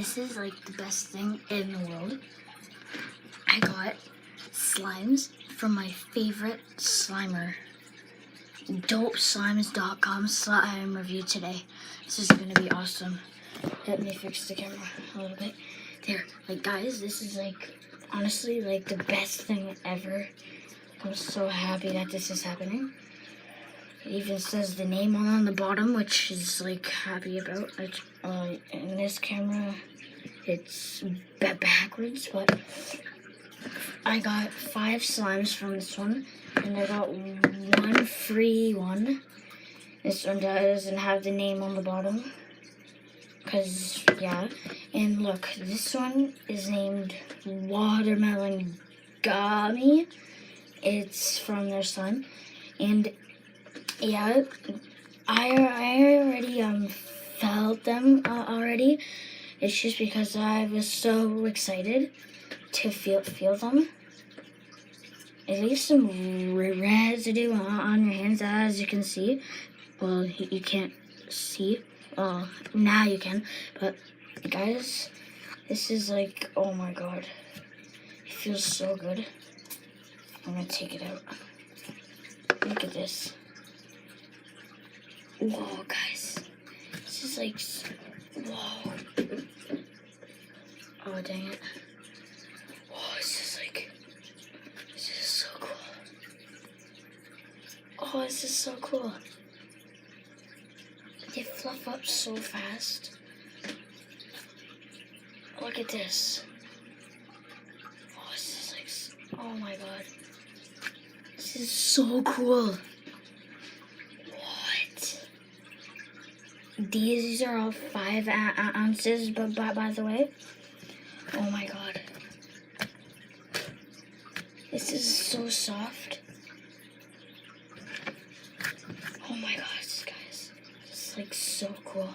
this is like the best thing in the world. I got slimes from my favorite slimer. Dopeslimes.com slime review today. This is gonna be awesome. Let me fix the camera a little bit. There, like guys, this is like honestly like the best thing ever. I'm so happy that this is happening. It even says the name on the bottom, which is like happy about. Like, in this camera, it's backwards, but I got 5 slimes from this one, and I got 1 free one. This one doesn't have the name on the bottom, cause yeah. And look, this one is named Watermelon Gummy. It's from their slime, and yeah, I already felt them already. It's just because I was so excited to feel them. It leaves some residue on your hands, as you can see. Well, you can't see. Well, now you can. But guys, this is like, oh my god, it feels so good. I'm gonna take it out. Look at this. Whoa, guys. This is like, whoa. Oh, dang it. Whoa, this is so cool. Oh, this is so cool. They fluff up so fast. Look at this. Oh, this is like, oh my god. This is so cool. What? These are all 5 ounces, but by the way. Oh my god. This is so soft. Oh my gosh, guys. This is like so cool.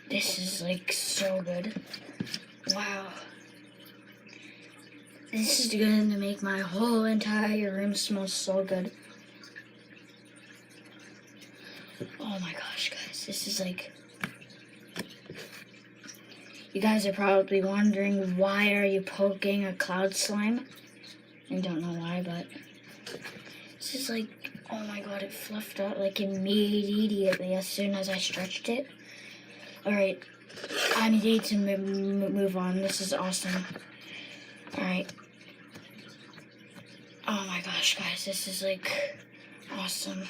This is like so good. Wow. This is going to make my whole entire room smell so good. Oh my gosh, guys. This is like... You guys are probably wondering, why are you poking a cloud slime? I don't know why, but... This is like... Oh my god, it fluffed out like immediately as soon as I stretched it. Alright. I need to move on. This is awesome. Alright. Oh my gosh, guys. This is like awesome.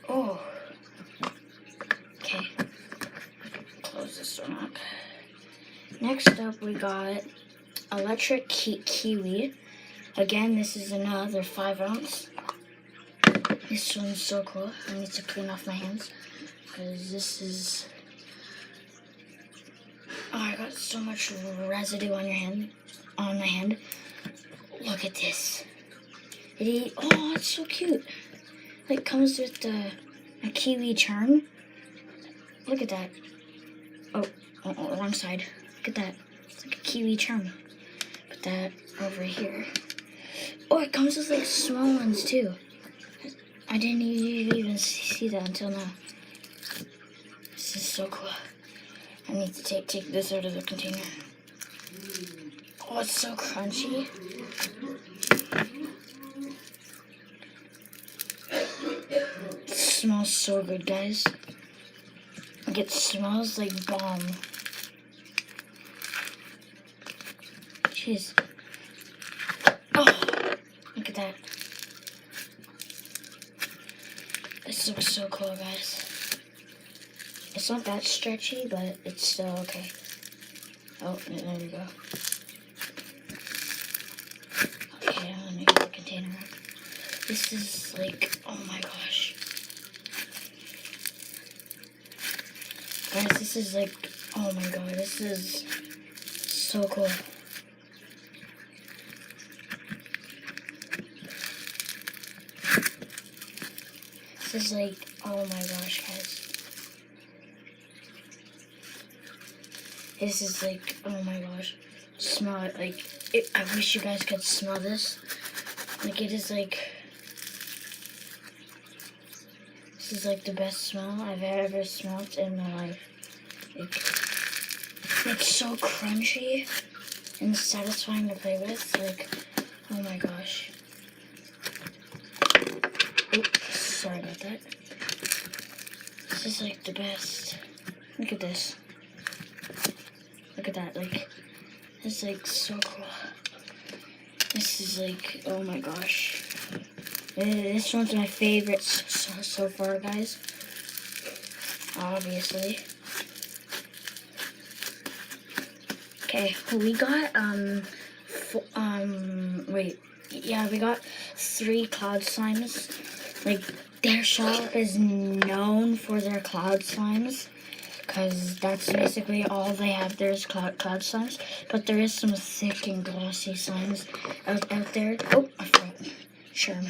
Oh. Okay. Close this one up. Next up, we got electric kiwi. Again, this is another 5 ounce. This one's so cool. I need to clean off my hands because this is... Oh, I got so much residue on your hand, on my hand. Look at this. Oh, it's so cute. It comes with a kiwi charm. Look at that. Oh, wrong side. Look at that. It's like a kiwi charm. Put that over here. Oh, it comes with like small ones too. I didn't even see that until now. This is so cool. I need to take this out of the container. Oh, it's so crunchy. It smells so good, guys. Like, it smells like bomb. Jeez. Oh, look at that. This looks so cool, guys. It's not that stretchy, but it's still okay. Oh, there we go. Okay, let me get the container out. This is like, oh my gosh. Guys, this is like, oh my god, this is so cool. This is like, oh my gosh, guys. This is like, oh my gosh. Smell it, like, I wish you guys could smell this. Like, it is like, This is like the best smell I've ever smelled in my life. It's so crunchy and satisfying to play with. Like, oh my gosh. Oops, sorry about that. This is like the best. Look at this. Look at that. Like, it's like so cool. This is like, oh my gosh. This one's my favorite so far, guys. Obviously. Okay, we got, we got 3 cloud slimes. Like, their shop is known for their cloud slimes, because that's basically all they have. There's cloud slimes, but there is some thick and glossy slimes out there. Oh, I forgot. Sure.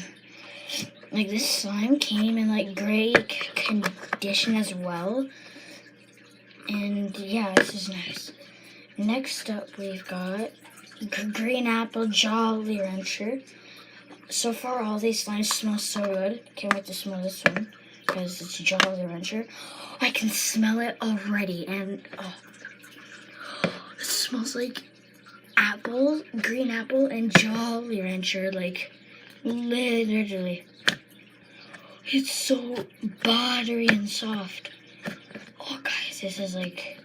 Like, this slime came in, like, great condition as well. And, yeah, this is nice. Next up, we've got Green Apple Jolly Rancher. So far, all these slimes smell so good. Can't wait to smell this one, because it's Jolly Rancher. I can smell it already, and, it smells like apple, green apple, and Jolly Rancher, like, literally. It's so buttery and soft. Oh, guys, this is like...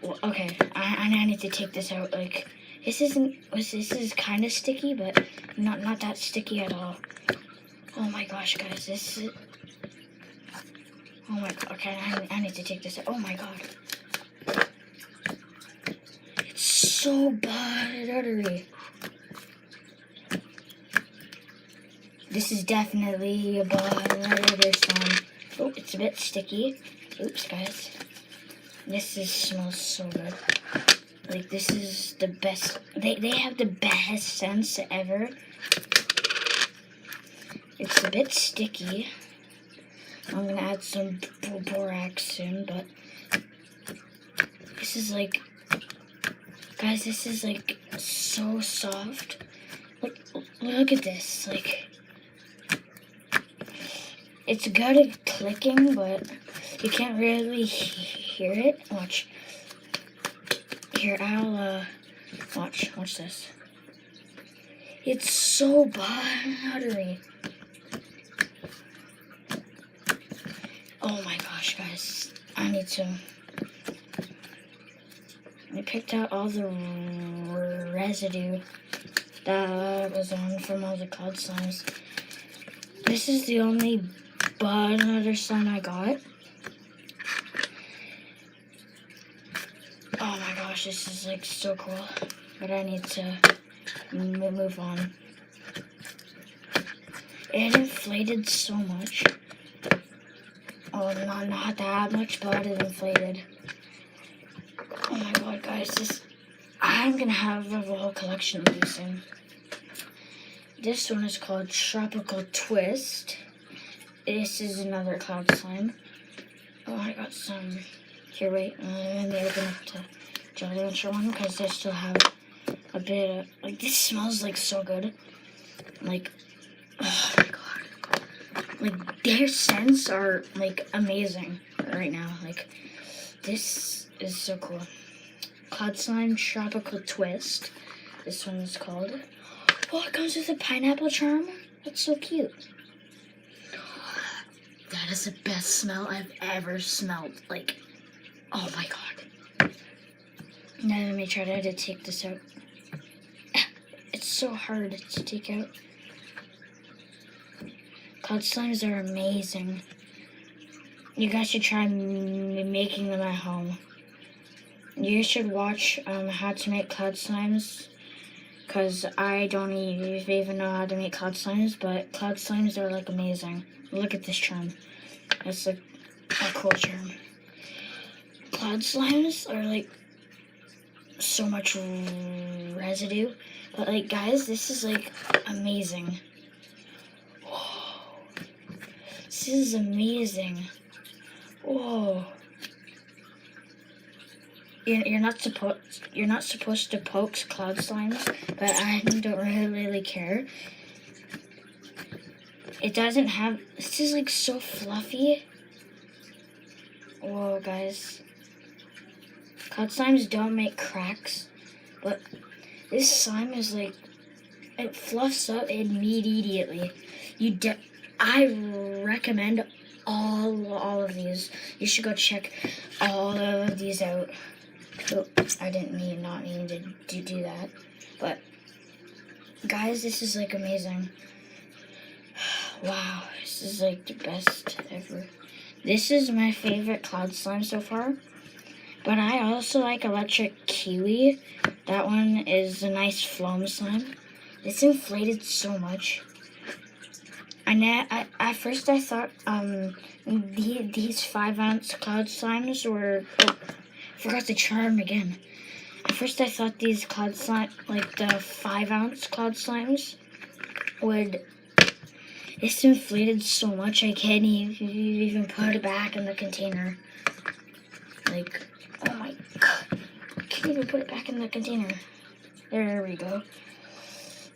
Well, okay, I need to take this out. Like, this is kind of sticky, but not that sticky at all. Oh my gosh, guys, this is... Oh my god, okay, I need to take this out. Oh my god. It's so buttery. This is definitely a butter slime. Oh, it's a bit sticky. Oops, guys. This smells so good. Like, this is the best. They have the best scents ever. It's a bit sticky. I'm gonna add some borax soon, but this is like, guys, this is like so soft. Look at this. Like, it's good at clicking, but you can't really hear it. Watch. Here, I'll, watch this. It's so buttery. Oh my gosh, guys. I need to... I picked out all the residue that was on from all the cloud slimes. This is the only butter slime I got. Oh my gosh, this is like so cool. But I need to move on. It inflated so much. Oh, not that much, but it inflated. Oh my god, guys, I'm gonna have a whole collection of these soon. This one is called Tropical Twist. This is another cloud slime. Oh, I got some. Here, wait. And they open up the Jolly Rancher one because they still have a bit of. Like, this smells like so good. Like, oh my god. Like, their scents are like amazing right now. Like, this is so cool. Cloud Slime Tropical Twist. This one is called. Oh, it comes with a pineapple charm. That's so cute. That is the best smell I've ever smelled. Like, oh my god. Now let me try to take this out. It's so hard to take out. Cloud slimes are amazing. You guys should try making them at home. You should watch how to make cloud slimes, because I don't even know how to make cloud slimes, but cloud slimes are like amazing. Look at this charm. It's like a cool charm. Cloud slimes are like so much residue, but like, guys, this is like amazing. Whoa. This is amazing. Whoa. You're not supposed to poke cloud slimes, but I don't really care. it doesn't have, this is like so fluffy. Whoa, guys. Cloud slimes don't make cracks, but this slime is like, it fluffs up immediately. I recommend all of these. You should go check all of these out. Oh, I didn't not mean to do that, but guys, this is like amazing. Wow, this is like the best ever. This is my favorite cloud slime so far. But I also like electric kiwi. That one is a nice foam slime. It's inflated so much. At first I thought these 5-ounce cloud slimes were. Oh, forgot to charm again. At first I thought these cloud slime, like the 5-ounce cloud slimes, would. It's inflated so much I can't even put it back in the container. Like, oh my god. I can't even put it back in the container. There we go.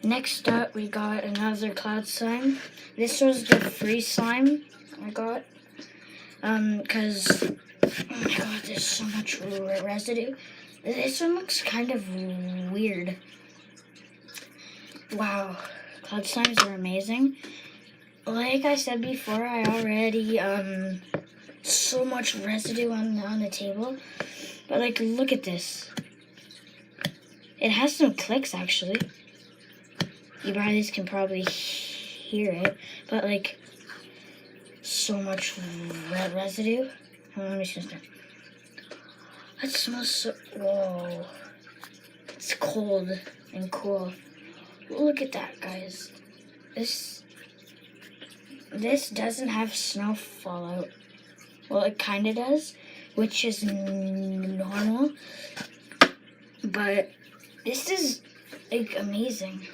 Next up, we got another cloud slime. This was the free slime I got. Cause, oh my god, there's so much residue. This one looks kind of weird. Wow. Cloud slimes are amazing. Like I said before, I already, so much residue on the table. But, like, look at this. It has some clicks, actually. You guys can probably hear it. But, like, so much residue. Let me just... That smells so... Whoa. It's cold and cool. Look at that, guys. This doesn't have snow fallout. Well, it kind of does, which is normal. But this is, like, amazing.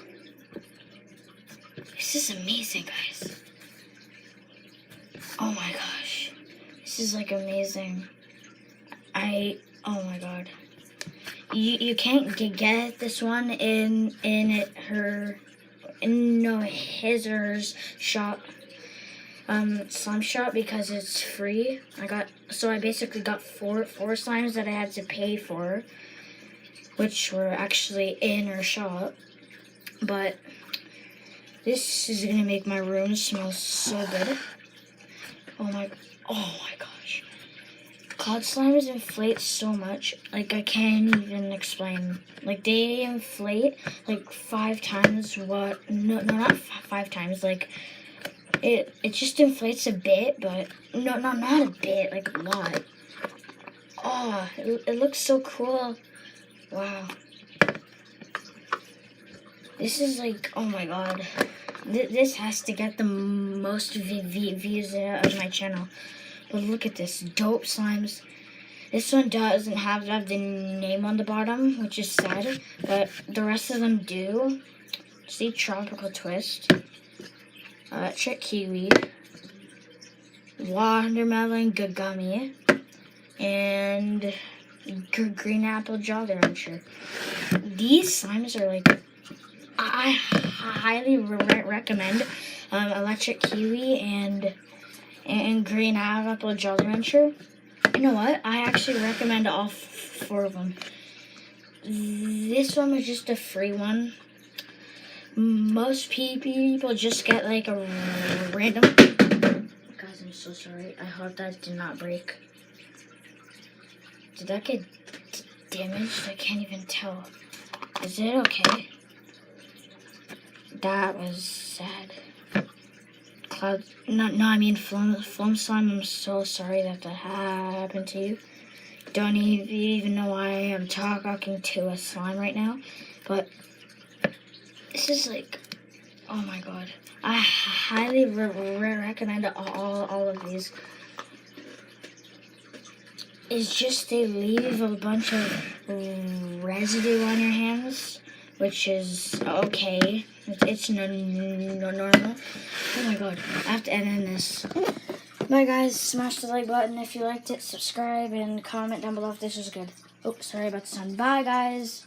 This is amazing, guys. Oh my gosh. This is, like, amazing. Oh my god. You can't get this one in his or hers shop. Slime shop, because it's free. I basically got four slimes that I had to pay for, which were actually in her shop. But this is gonna make my room smell so good. Oh my gosh. Cloud slimes inflate so much, like I can't even explain. Like they inflate like 5 times what, no not 5 times, like it just inflates a bit, but no, not a bit, like a lot. Oh, it looks so cool. Wow. This is like, oh my god. This has to get the most views of my channel. But look at this, Dopeslimes. This one doesn't have the name on the bottom, which is sad, but the rest of them do. See, Tropical Twist, Electric Kiwi, Watermelon Gummy, and Green Apple Jolly Rancher. These slimes are like, I highly recommend Electric Kiwi and Green Apple Jolly Rancher. You know what? I actually recommend all 4 of them. This one was just a free one. Most people just get like a random... Guys, I'm so sorry. I hope that did not break. Did that get damaged? I can't even tell. Is it okay? That was sad. I mean foam slime. I'm so sorry that happened to you. Don't even know why I'm talking to a slime right now, but this is like, oh my god. I highly recommend all of these. It's just they leave a bunch of residue on your hands, which is okay. It's normal. Oh my god, I have to end this. Bye guys, smash the like button if you liked it, subscribe, and comment down below if this was good. Oh, sorry about the sound. Bye guys.